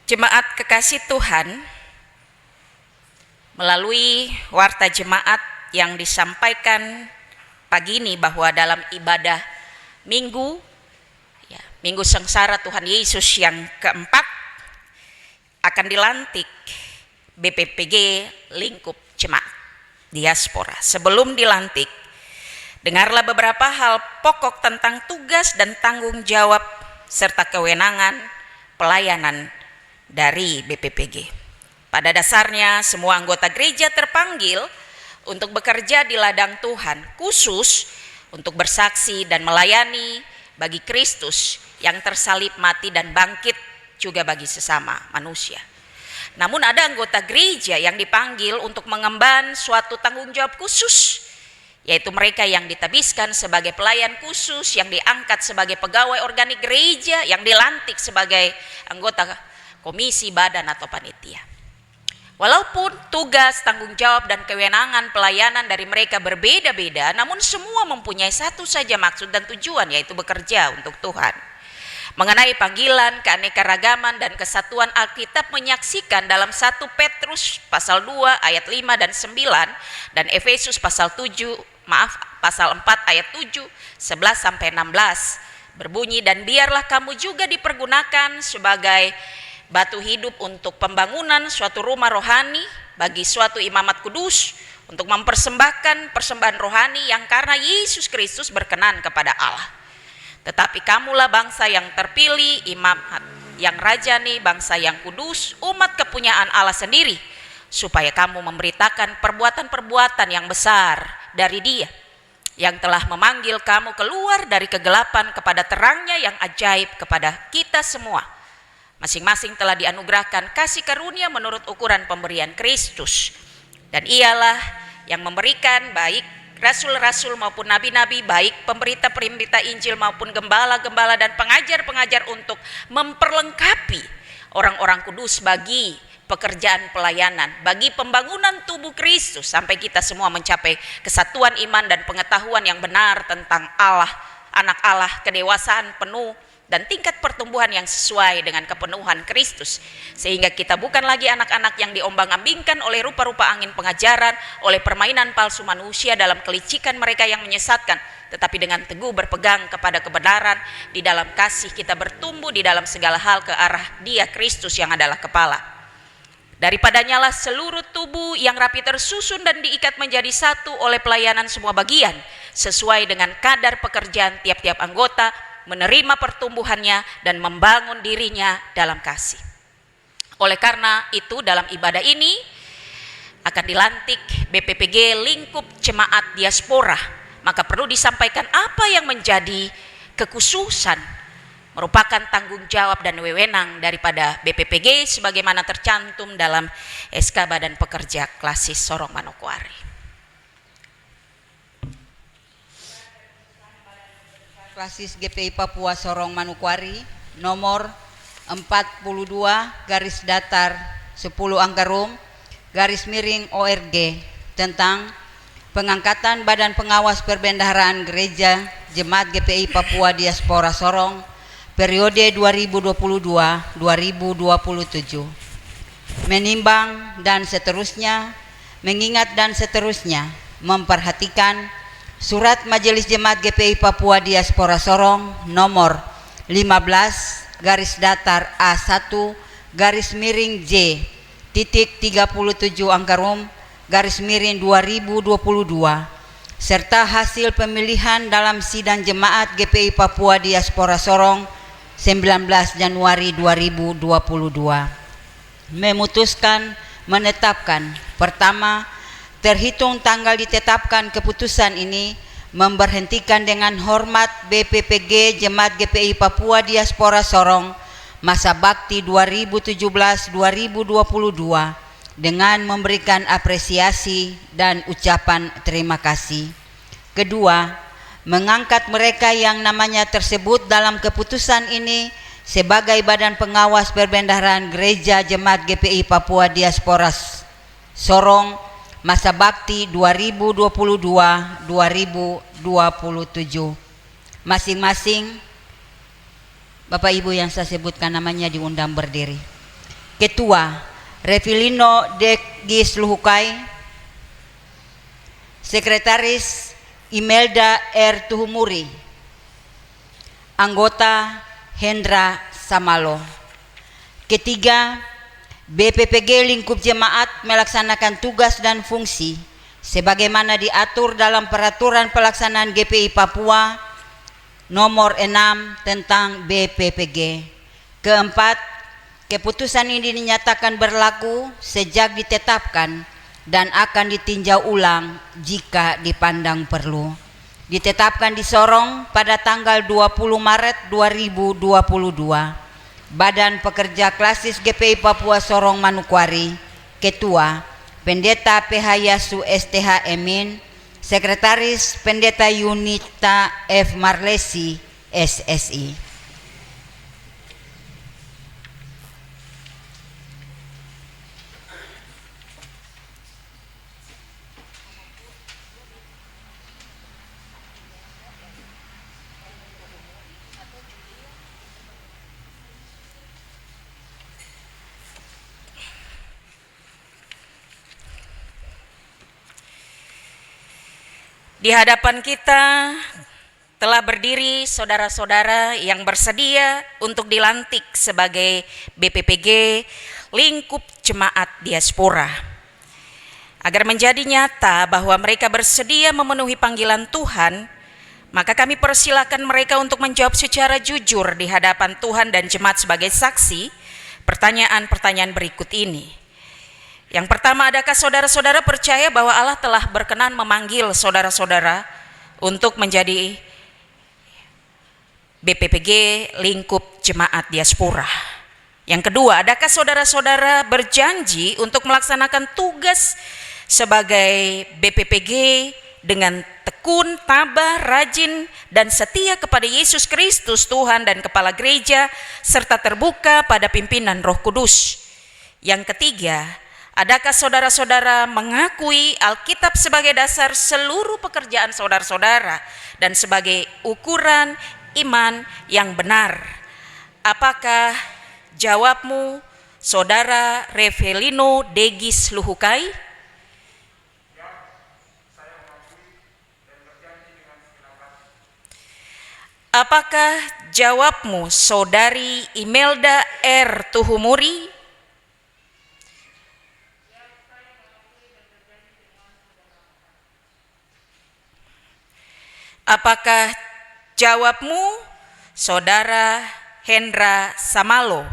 Jemaat kekasih Tuhan, melalui warta jemaat yang disampaikan pagi ini bahwa dalam ibadah minggu sengsara Tuhan Yesus yang keempat akan dilantik BPPG lingkup jemaat diaspora. Sebelum dilantik, dengarlah beberapa hal pokok tentang tugas dan tanggung jawab serta kewenangan pelayanan dari BPPG. Pada dasarnya semua anggota gereja terpanggil untuk bekerja di ladang Tuhan, khusus untuk bersaksi dan melayani bagi Kristus yang tersalib, mati dan bangkit, juga bagi sesama manusia. Namun ada anggota gereja yang dipanggil untuk mengemban suatu tanggung jawab khusus, yaitu mereka yang ditabiskan sebagai pelayan khusus, yang diangkat sebagai pegawai organik gereja, yang dilantik sebagai anggota komisi, badan atau panitia. Walaupun tugas, tanggung jawab dan kewenangan pelayanan dari mereka berbeda-beda, namun semua mempunyai satu saja maksud dan tujuan, yaitu bekerja untuk Tuhan. Mengenai panggilan, keanekaragaman dan kesatuan, Alkitab menyaksikan dalam 1 Petrus pasal 2 ayat 5 dan 9 dan Efesus pasal 4 ayat 7, 11 sampai 16 berbunyi, dan biarlah kamu juga dipergunakan sebagai batu hidup untuk pembangunan suatu rumah rohani bagi suatu imamat kudus, untuk mempersembahkan persembahan rohani yang karena Yesus Kristus berkenan kepada Allah. Tetapi kamulah bangsa yang terpilih, imamat yang rajani, bangsa yang kudus, umat kepunyaan Allah sendiri, supaya kamu memberitakan perbuatan-perbuatan yang besar dari Dia yang telah memanggil kamu keluar dari kegelapan kepada terangnya yang ajaib kepada kita semua. Masing-masing telah dianugerahkan kasih karunia menurut ukuran pemberian Kristus, dan Ialah yang memberikan baik rasul-rasul maupun nabi-nabi, baik pemberita-pemberita Injil maupun gembala-gembala dan pengajar-pengajar, untuk memperlengkapi orang-orang kudus bagi pekerjaan pelayanan, bagi pembangunan tubuh Kristus, sampai kita semua mencapai kesatuan iman dan pengetahuan yang benar tentang Allah, anak Allah, kedewasaan penuh dan tingkat pertumbuhan yang sesuai dengan kepenuhan Kristus, sehingga kita bukan lagi anak-anak yang diombang-ambingkan oleh rupa-rupa angin pengajaran, oleh permainan palsu manusia dalam kelicikan mereka yang menyesatkan, tetapi dengan teguh berpegang kepada kebenaran di dalam kasih, kita bertumbuh di dalam segala hal ke arah Dia Kristus yang adalah kepala. Daripadanyalah seluruh tubuh yang rapi tersusun dan diikat menjadi satu oleh pelayanan semua bagian, sesuai dengan kadar pekerjaan tiap-tiap anggota, menerima pertumbuhannya dan membangun dirinya dalam kasih. Oleh karena itu, dalam ibadah ini akan dilantik BPPG lingkup jemaat diaspora, maka perlu disampaikan apa yang menjadi kekhususan, merupakan tanggung jawab dan wewenang daripada BPPG sebagaimana tercantum dalam SK Badan Pekerja Klasis Sorong Manokwari. Klasis GPI Papua Sorong Manokwari nomor 42 garis datar 10 Anggarum garis miring ORG tentang pengangkatan Badan Pengawas Perbendaharaan Gereja Jemaat GPI Papua Diaspora Sorong periode 2022-2027, menimbang dan seterusnya, mengingat dan seterusnya, memperhatikan Surat Majelis Jemaat GPI Papua Diaspora Sorong nomor 15 garis datar A1 garis miring J titik 37 Anggarum garis miring 2022, serta hasil pemilihan dalam sidang Jemaat GPI Papua Diaspora Sorong 19 Januari 2022, memutuskan menetapkan: pertama, terhitung tanggal ditetapkan keputusan ini, memberhentikan dengan hormat BPPG Jemaat GPI Papua Diaspora Sorong masa bakti 2017-2022 dengan memberikan apresiasi dan ucapan terima kasih. Kedua, mengangkat mereka yang namanya tersebut dalam keputusan ini sebagai Badan Pengawas Perbendaharaan Gereja Jemaat GPI Papua Diaspora Sorong masa bakti 2022-2027. Masing-masing Bapak Ibu yang saya sebutkan namanya diundang berdiri. Ketua Revilino Degis Luhukai, Sekretaris Imelda R. Tuhumuri, Anggota Hendra Samalo. Ketiga, BPPG Lingkup Jemaat melaksanakan tugas dan fungsi sebagaimana diatur dalam Peraturan Pelaksanaan GPI Papua nomor 6 tentang BPPG. Keempat, keputusan ini dinyatakan berlaku sejak ditetapkan dan akan ditinjau ulang jika dipandang perlu. Ditetapkan di Sorong pada tanggal 20 Maret 2022. Badan Pekerja Klasis GPI Papua Sorong Manokwari, Ketua Pendeta PH Yasu STH Emin, Sekretaris Pendeta Yunita F. Marlesi SSI. Di hadapan kita telah berdiri saudara-saudara yang bersedia untuk dilantik sebagai BPPG Lingkup Jemaat Diaspora. Agar menjadi nyata bahwa mereka bersedia memenuhi panggilan Tuhan, maka kami persilakan mereka untuk menjawab secara jujur di hadapan Tuhan dan jemaat sebagai saksi pertanyaan-pertanyaan berikut ini. Yang pertama, adakah saudara-saudara percaya bahwa Allah telah berkenan memanggil saudara-saudara untuk menjadi BPPG Lingkup Jemaat Diaspora? Yang kedua, adakah saudara-saudara berjanji untuk melaksanakan tugas sebagai BPPG dengan tekun, tabah, rajin, dan setia kepada Yesus Kristus Tuhan dan Kepala Gereja, serta terbuka pada pimpinan Roh Kudus? Yang ketiga, adakah saudara-saudara mengakui Alkitab sebagai dasar seluruh pekerjaan saudara-saudara dan sebagai ukuran iman yang benar? Apakah jawabmu, Saudara Revilino Degis Luhukai? Apakah jawabmu, Saudari Imelda R. Tuhumuri? Apakah jawabmu, Saudara Hendra Samalo?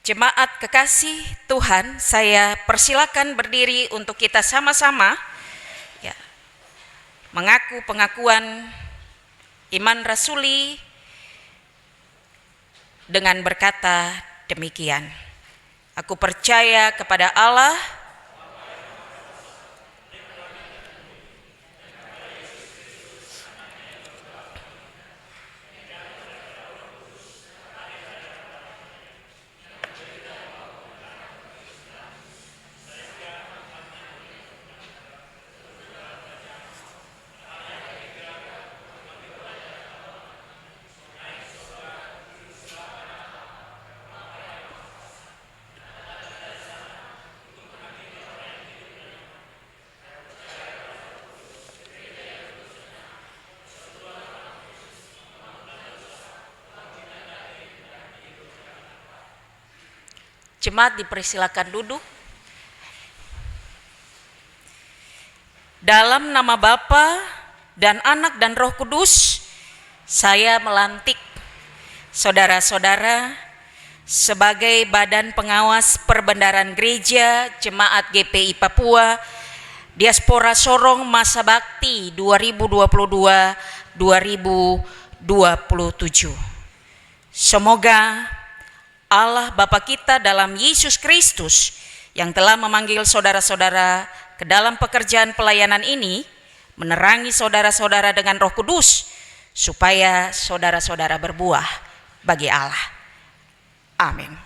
Jemaat kekasih Tuhan, saya persilakan berdiri untuk kita sama-sama mengaku pengakuan iman rasuli dengan berkata demikian. Aku percaya kepada Allah, jemaat dipersilakan duduk. Dalam nama Bapa dan Anak dan Roh Kudus, saya melantik saudara-saudara sebagai Badan Pengawas Perbendaharaan Gereja Jemaat GPI Papua Diaspora Sorong masa bakti 2022-2027. Semoga Allah Bapa kita dalam Yesus Kristus yang telah memanggil saudara-saudara ke dalam pekerjaan pelayanan ini menerangi saudara-saudara dengan Roh Kudus supaya saudara-saudara berbuah bagi Allah. Amin.